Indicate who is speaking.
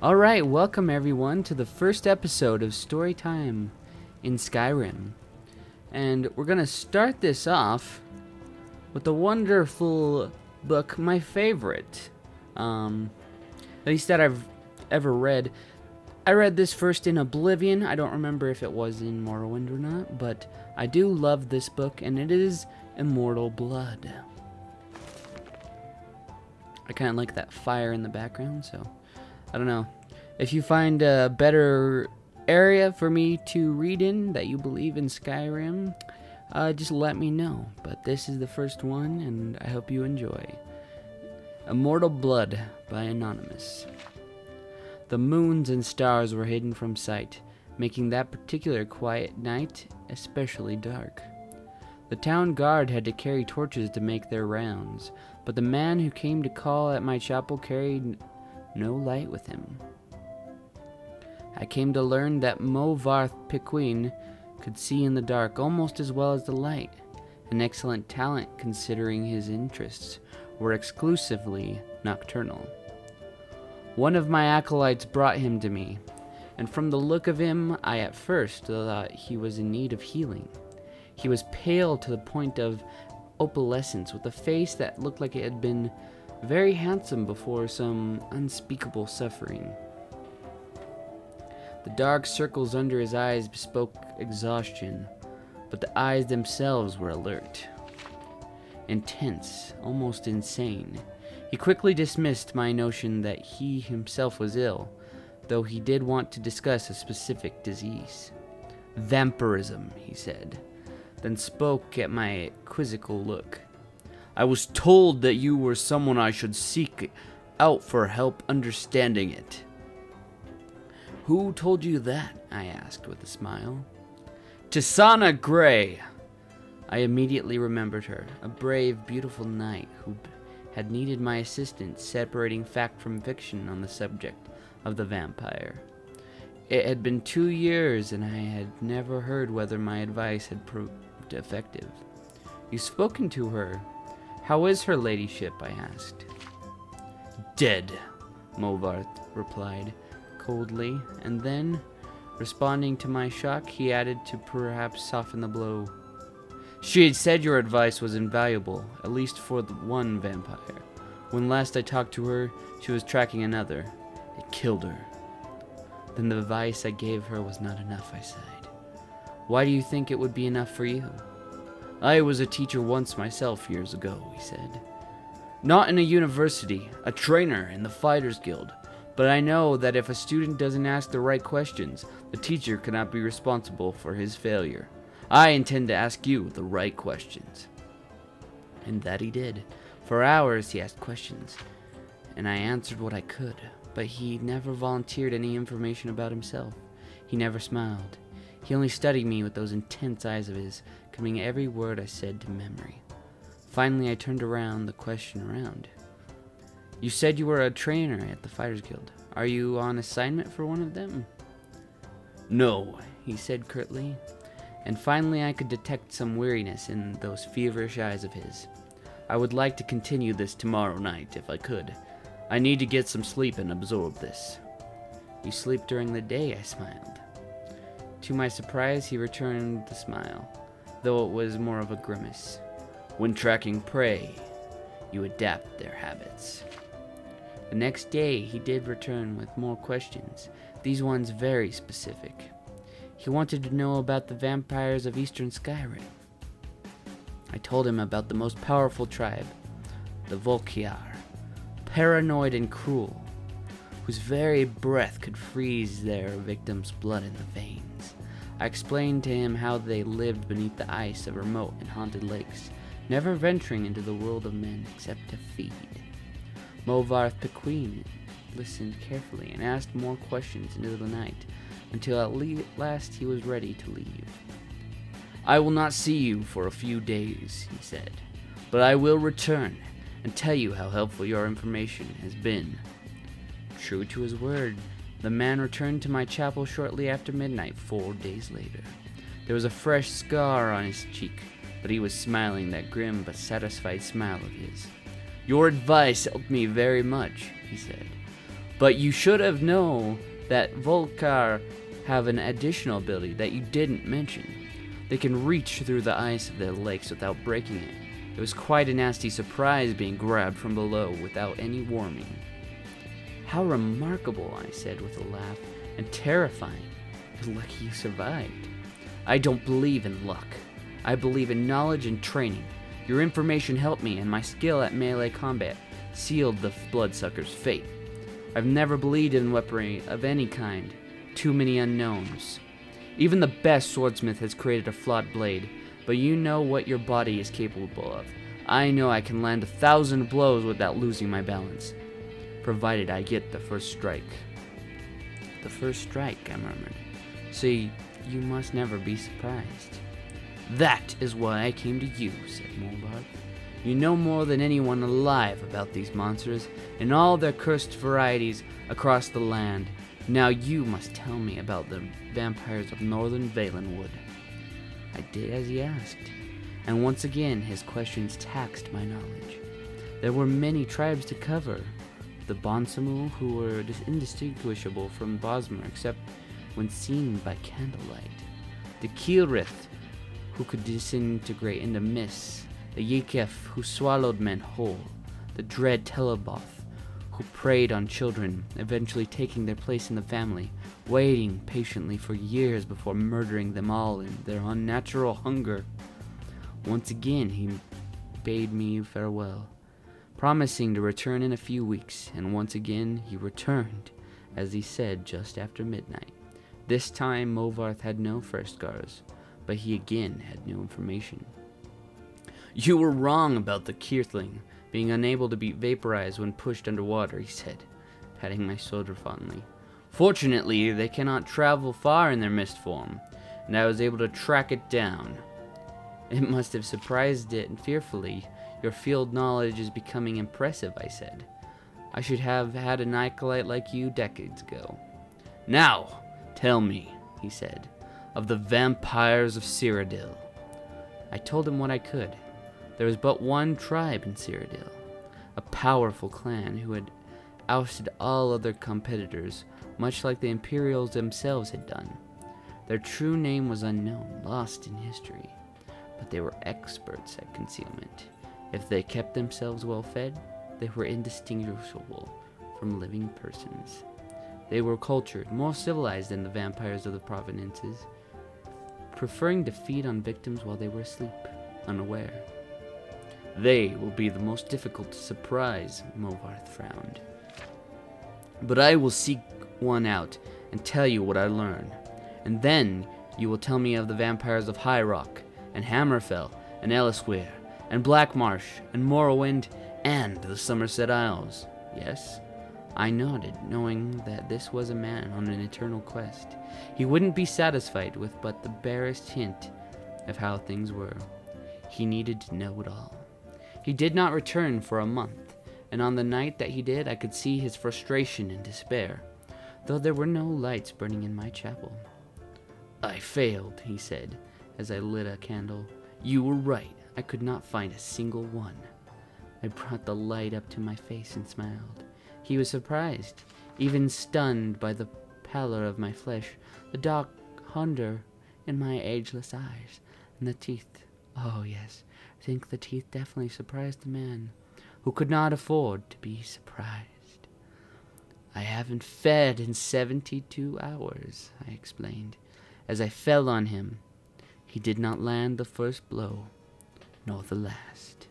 Speaker 1: Alright, welcome everyone to the first episode of Storytime in Skyrim. And we're going to start this off with a wonderful book, my favorite. At least that I've ever read. I read this first in Oblivion. I don't remember if it was in Morrowind or not, but I do love this book, and it is Immortal Blood. I kind of like that fire in the background, so I don't know. If you find a better area for me to read in that you believe in Skyrim, just let me know. But this is the first one, and I hope you enjoy. Immortal Blood by Anonymous. The moons and stars were hidden from sight, making that particular quiet night especially dark. The town guard had to carry torches to make their rounds, but the man who came to call at my chapel carried no light with him. I came to learn that Movarth Piquine could see in the dark almost as well as the light, an excellent talent considering his interests were exclusively nocturnal. One of my acolytes brought him to me, and from the look of him, I at first thought he was in need of healing. He was pale to the point of opalescence, with a face that looked like it had been very handsome before some unspeakable suffering. The dark circles under his eyes bespoke exhaustion, but the eyes themselves were alert. Intense, almost insane. He quickly dismissed my notion that he himself was ill, though he did want to discuss a specific disease. Vampirism, he said, then spoke at my quizzical look. I was told that you were someone I should seek out for help understanding it. Who told you that? I asked with a smile. Tisana Gray. I immediately remembered her, a brave, beautiful knight who had needed my assistance separating fact from fiction on the subject of the vampire. It had been 2 years, and I had never heard whether my advice had proved effective. You've spoken to her. How is her ladyship? I asked. Dead, Movarth replied coldly, and then, responding to my shock, he added to perhaps soften the blow. She had said your advice was invaluable, at least for the one vampire. When last I talked to her, she was tracking another. It killed her. Then the advice I gave her was not enough, I sighed. Why do you think it would be enough for you? I was a teacher once myself years ago, he said. Not in a university, a trainer in the Fighters Guild. But I know that if a student doesn't ask the right questions, the teacher cannot be responsible for his failure. I intend to ask you the right questions. And that he did. For hours he asked questions, and I answered what I could, but he never volunteered any information about himself. He never smiled. He only studied me with those intense eyes of his, committing every word I said to memory. Finally I turned the question around. You said you were a trainer at the Fighters Guild. Are you on assignment for one of them? No, he said curtly. And finally I could detect some weariness in those feverish eyes of his. I would like to continue this tomorrow night, if I could. I need to get some sleep and absorb this. You sleep during the day, I smiled. To my surprise, he returned the smile, though it was more of a grimace. When tracking prey, you adapt their habits. The next day, he did return with more questions, these ones very specific. He wanted to know about the vampires of Eastern Skyrim. I told him about the most powerful tribe, the Volkiar, paranoid and cruel, whose very breath could freeze their victims' blood in the veins. I explained to him how they lived beneath the ice of remote and haunted lakes, never venturing into the world of men except to feed. Movarth Piquine listened carefully and asked more questions into the night, until at last he was ready to leave. I will not see you for a few days, he said, but I will return and tell you how helpful your information has been. True to his word, the man returned to my chapel shortly after midnight 4 days later. There was a fresh scar on his cheek, but he was smiling that grim but satisfied smile of his. Your advice helped me very much, he said, But you should have known that Volcar have an additional ability that you didn't mention. They can reach through the ice of their lakes without breaking it. It was quite a nasty surprise being grabbed from below without any warning. How remarkable, I said with a laugh, and terrifying. You're lucky you survived. I don't believe in luck. I believe in knowledge and training. Your information helped me, and my skill at melee combat sealed the bloodsucker's fate. I've never believed in weaponry of any kind. Too many unknowns. Even the best swordsmith has created a flawed blade, but you know what your body is capable of. I know I can land 1,000 blows without losing my balance, provided I get the first strike. The first strike, I murmured. So you must never be surprised. That is why I came to you, said Morbarth. You know more than anyone alive about these monsters and all their cursed varieties across the land. Now you must tell me about the vampires of northern Valenwood. I did as he asked, and once again his questions taxed my knowledge. There were many tribes to cover. The Bonsamu, who were indistinguishable from Bosmer except when seen by candlelight. The Kielrith, who could disintegrate into mists. The Yekef, who swallowed men whole. The dread Teleboth, who preyed on children, eventually taking their place in the family, waiting patiently for years before murdering them all in their unnatural hunger. Once again he bade me farewell, promising to return in a few weeks, and once again he returned, as he said, just after midnight. This time Morbarth had no first scars, but he again had new information. You were wrong about the Kirthling being unable to be vaporized when pushed underwater, he said, patting my shoulder fondly. Fortunately, they cannot travel far in their mist form, and I was able to track it down. It must have surprised it fearfully. Your field knowledge is becoming impressive, I said. I should have had an acolyte like you decades ago. Now, tell me, he said, of the vampires of Cyrodiil. I told him what I could. There was but one tribe in Cyrodiil, a powerful clan who had ousted all other competitors, much like the Imperials themselves had done. Their true name was unknown, lost in history, but they were experts at concealment. If they kept themselves well fed, they were indistinguishable from living persons. They were cultured, more civilized than the vampires of the provinces, preferring to feed on victims while they were asleep, unaware. They will be the most difficult to surprise, Morbarth frowned. But I will seek one out and tell you what I learn. And then you will tell me of the vampires of High Rock, and Hammerfell, and Ellisweir, and Blackmarsh, and Morrowind, and the Somerset Isles. Yes? I nodded, knowing that this was a man on an eternal quest. He wouldn't be satisfied with but the barest hint of how things were. He needed to know it all. He did not return for a month, and on the night that he did, I could see his frustration and despair, though there were no lights burning in my chapel. I failed, he said, as I lit a candle. You were right. I could not find a single one. I brought the light up to my face and smiled. He was surprised, even stunned by the pallor of my flesh, the dark hunger in my ageless eyes, and the teeth. Oh, yes, I think the teeth definitely surprised the man who could not afford to be surprised. I haven't fed in 72 hours, I explained, as I fell on him. He did not land the first blow, nor the last.